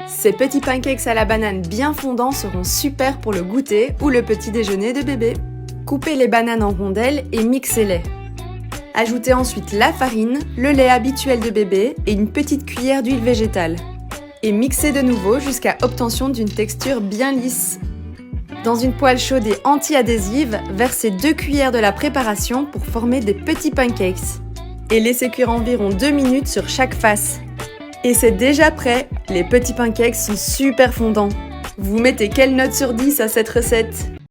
Ces petits pancakes à la banane bien fondants seront super pour le goûter ou le petit déjeuner de bébé. Coupez les bananes en rondelles et mixez-les. Ajoutez ensuite la farine, le lait habituel de bébé et une petite cuillère d'huile végétale. Et mixez de nouveau jusqu'à obtention d'une texture bien lisse. Dans une poêle chaude et anti-adhésive, versez 2 cuillères de la préparation pour former des petits pancakes. Et laissez cuire environ 2 minutes sur chaque face. Et c'est déjà prêt! Les petits pancakes sont super fondants. Vous mettez quelle note sur 10 à cette recette?